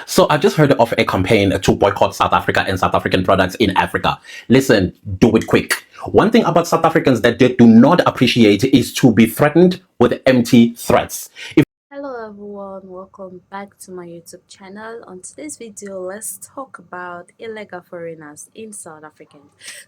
So I just heard of a campaign to boycott South Africa and South African products in Africa. Listen, do it quick. One thing about South Africans that they do not appreciate is to be threatened with empty threats. Hello everyone, welcome back to my YouTube channel. On today's video, let's talk about illegal foreigners in South Africa.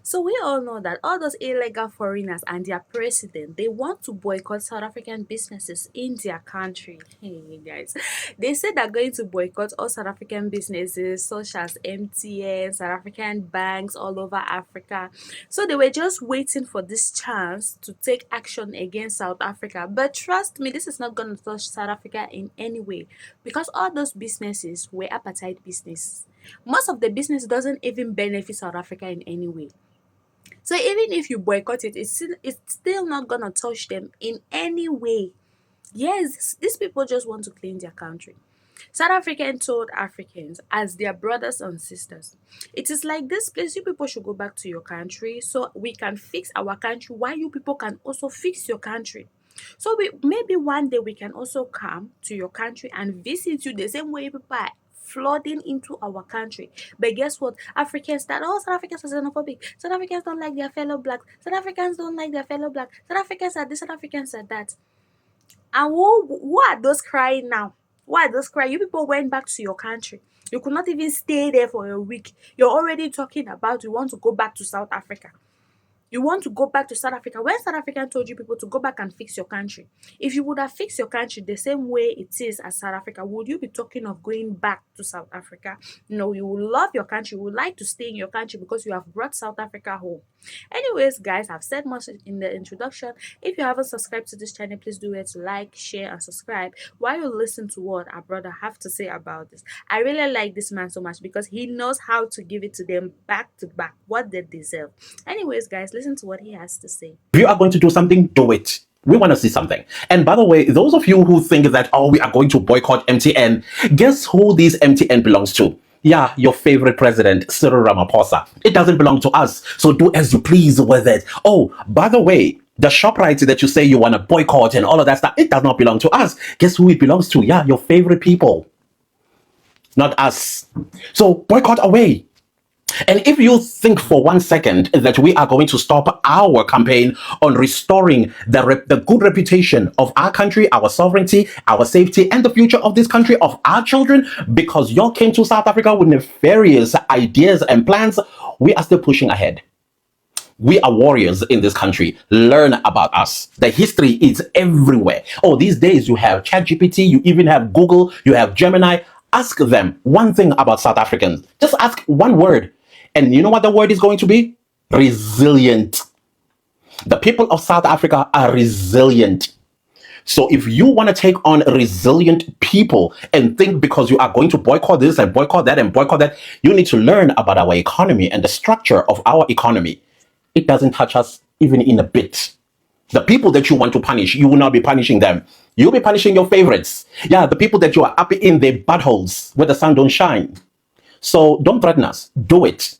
So we all know that all those illegal foreigners and their president, they want to boycott South African businesses in their country. Hey guys, they say they're going to boycott all South African businesses such as MTN, South African banks all over Africa. So they were just waiting for this chance to take action against South Africa. But trust me, this is not going to touch South Africa in any way because all those businesses were apartheid business. Most of the business doesn't even benefit South Africa in any way. So even if you boycott it, it's still not gonna touch them in any way. Yes, these people just want to clean their country. South African told Africans as their brothers and sisters, it is like this place, you people should go back to your country so we can fix our country while you people can also fix your country. So maybe one day we can also come to your country and visit you the same way people are flooding into our country. But guess what? Africans that South Africans are xenophobic. South Africans don't like their fellow blacks. South Africans don't like their fellow black. South Africans are this, South Africans are that. And who are those crying now? Why are those crying? You people went back to your country. You could not even stay there for a week. You're already talking about you want to go back to South Africa. You want to go back to South Africa. When South Africa told you people to go back and fix your country, if you would have fixed your country the same way it is as South Africa, would you be talking of going back to South Africa? No, you will love your country. You would like to stay in your country because you have brought South Africa home. Anyways, guys, I've said much in the introduction. If you haven't subscribed to this channel, please do it. Like, share, and subscribe while you listen to what our brother have to say about this. I really like this man so much because he knows how to give it to them back to back what they deserve. Anyways, guys, listen to what he has to say. If you are going to do something, do it. We want to see something. And by the way, those of you who think that, oh, we are going to boycott MTN, guess who this MTN belongs to? Yeah, your favorite president, Cyril Ramaphosa. It doesn't belong to us. So do as you please with it. Oh, by the way, the ShopRite that you say you want to boycott and all of that stuff, it does not belong to us. Guess who it belongs to? Yeah, your favorite people, not us. So boycott away. And if you think for 1 second that we are going to stop our campaign on restoring the good reputation of our country, our sovereignty, our safety, and the future of this country, of our children, because you all came to South Africa with nefarious ideas and plans, we are still pushing ahead. We are warriors in this country. Learn about us. The history is everywhere. Oh, these days you have ChatGPT, you even have Google, you have Gemini. Ask them one thing about South Africans. Just ask one word. And you know what the word is going to be? Resilient. The people of South Africa are resilient. So if you want to take on resilient people and think because you are going to boycott this and boycott that and boycott that, you need to learn about our economy and the structure of our economy. It doesn't touch us even in a bit. The people that you want to punish, you will not be punishing them. You'll be punishing your favorites. Yeah, the people that you are up in their buttholes where the sun don't shine. So don't threaten us. Do it.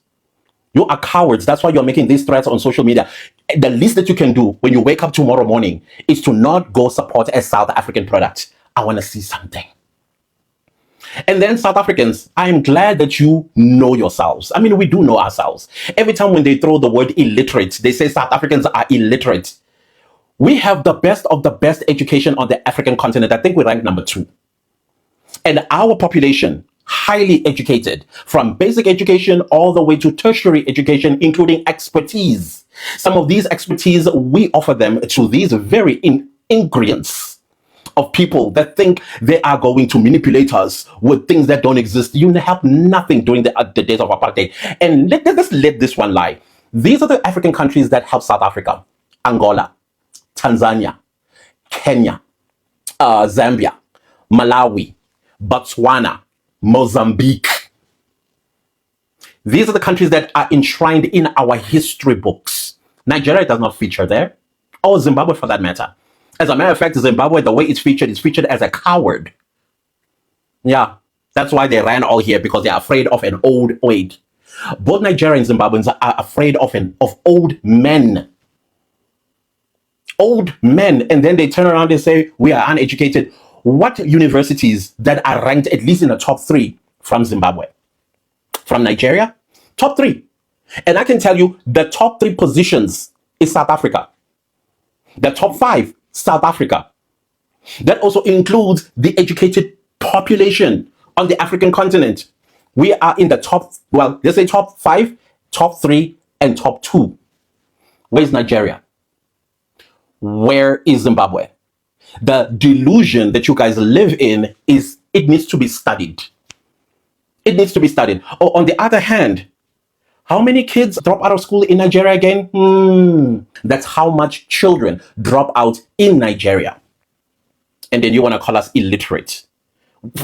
You are cowards. That's why you're making these threats on social media. The least that you can do when you wake up tomorrow morning is to not go support a South African product. I want to see something. And then South Africans, I am glad that you know yourselves. I mean, we do know ourselves. Every time when they throw the word illiterate, they say South Africans are illiterate. We have the best of the best education on the African continent. I think we rank number 2. And our population, highly educated, from basic education all the way to tertiary education, including expertise. Some of these expertise, we offer them to these very ingredients of people that think they are going to manipulate us with things that don't exist. You have nothing during the days of apartheid. And let's let this one lie. These are the African countries that help South Africa: Angola, Tanzania, Kenya, Zambia, Malawi, Botswana, Mozambique. These are the countries that are enshrined in our history books. Nigeria does not feature there, or Zimbabwe for that matter. As a matter of fact, Zimbabwe, the way it's featured as a coward. Yeah, that's why they ran all here, because they're afraid of an old age. Both Nigeria and Zimbabweans are afraid of old men. Old men, and then they turn around and say we are uneducated. What universities that are ranked at least in the top 3 from Zimbabwe. From Nigeria, top 3. And I can tell you the top 3 positions is South Africa. The top 5, South Africa. That also includes the educated population on the African continent. We are in the top, well, let's say top 5, top 3, and top 2. Where's Nigeria? Where is Zimbabwe? The delusion that you guys live in is, it needs to be studied. It needs to be studied. Or on the other hand, how many kids drop out of school in Nigeria again? That's how much children drop out in Nigeria. And then you want to call us illiterate.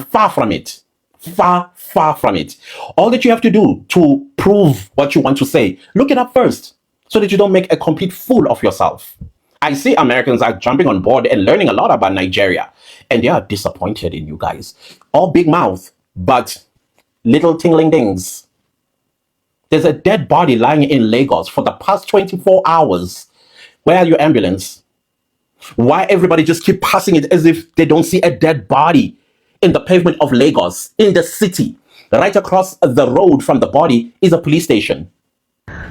Far from it. Far, far from it. All that you have to do to prove what you want to say, look it up first so that you don't make a complete fool of yourself. I see Americans are jumping on board and learning a lot about Nigeria, and they are disappointed in you guys. All big mouth, but little tingling dings. There's a dead body lying in Lagos for the past 24 hours. Where are your ambulance? Why everybody just keep passing it as if they don't see a dead body in the pavement of Lagos, in the city? Right across the road from the body is a police station.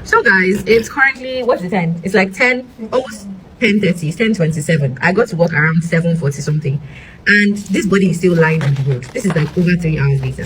So guys, it's currently, what's the time? It's like 10, almost 10:30, it's 10:27. I got to work around 7:40 something. And this body is still lying on the road. This is like over 3 hours later.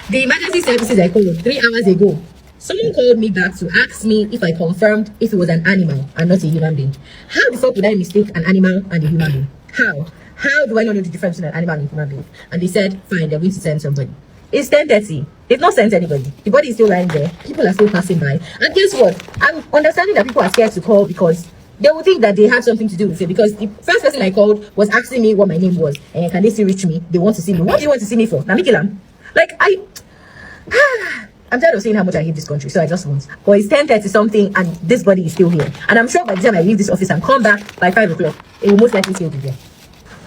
The emergency services I called 3 hours ago, someone called me back to ask me if I confirmed if it was an animal and not a human being. How the fuck would I mistake an animal and a human being? How? How do I not know the difference between an animal and a human being? And they said, fine, they're going to send somebody. It's 10:30. They've not sent anybody. The body is still lying there. People are still passing by. And guess what? I'm understanding that people are scared to call because they will think that they had something to do with it. Because the first person I called was asking me what my name was. And can they still reach me? They want to see me. What do you want to see me for? Namikilam? Like, I'm tired of saying how much I hate this country, so I just won't. But it's 10:30 something and this body is still here. And I'm sure by the time I leave this office and come back by 5 o'clock, it will most likely still be there.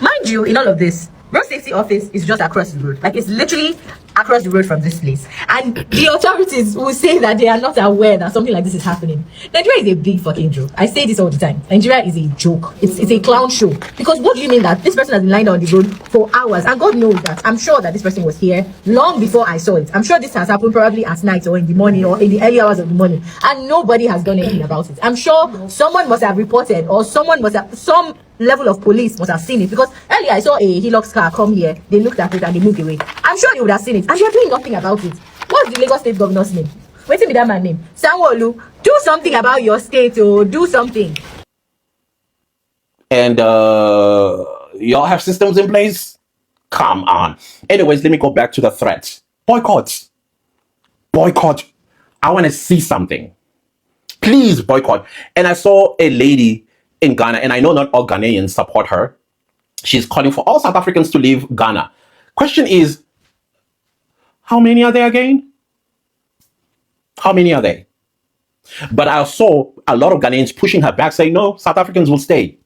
Mind you, in all of this, road safety office is just across the road. Like, it's literally across the road from this place. And the authorities will say that they are not aware that something like this is happening. Nigeria is a big fucking joke. I say this all the time. Nigeria is a joke. It's a clown show. Because what do you mean that this person has been lying on the road for hours? And God knows that. I'm sure that this person was here long before I saw it. I'm sure this has happened probably at night or in the morning or in the early hours of the morning. And nobody has done anything about it. I'm sure someone must have reported or someone must have, some level of police must have seen it, because earlier I saw a Hilux car come here, they looked at it and they moved away. I'm sure they would have seen it, and they're doing nothing about it. What's the Lagos state governor's name? Wait till me that man's name. Sanwo-Olu, do something about your state, or do something. And y'all have systems in place? Come on. Anyways, let me go back to the threat. Boycott. Boycott. I want to see something. Please boycott. And I saw a lady in Ghana, and I know not all Ghanaians support her. She's calling for all South Africans to leave Ghana. Question is, how many are there again? How many are they? But I saw a lot of Ghanaians pushing her back, saying, no, South Africans will stay.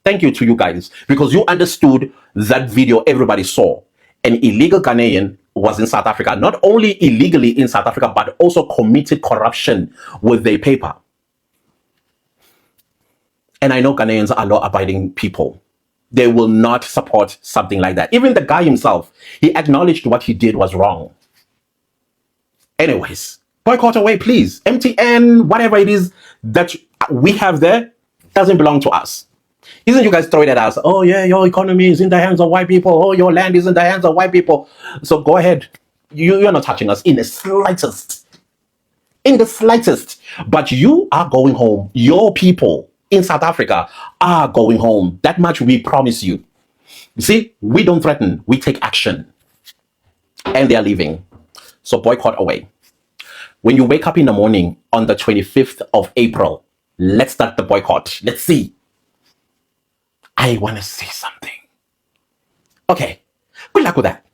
Thank you to you guys, because you understood that video everybody saw. An illegal Ghanaian was in South Africa, not only illegally in South Africa, but also committed corruption with their paper. And I know Ghanaians are law-abiding people. They will not support something like that. Even the guy himself, he acknowledged what he did was wrong. Anyways, boycott away, please. MTN, whatever it is that we have there, doesn't belong to us. Isn't you guys throwing at us? Oh yeah, your economy is in the hands of white people. Oh, your land is in the hands of white people. So go ahead. You're not touching us in the slightest. In the slightest. But you are going home. Your people in South Africa are going home. That much we promise you. You see, we don't threaten, we take action. And they're leaving. So boycott away. When you wake up in the morning on the 25th of April, let's start the boycott. Let's see. I want to see something. Okay, good luck with that.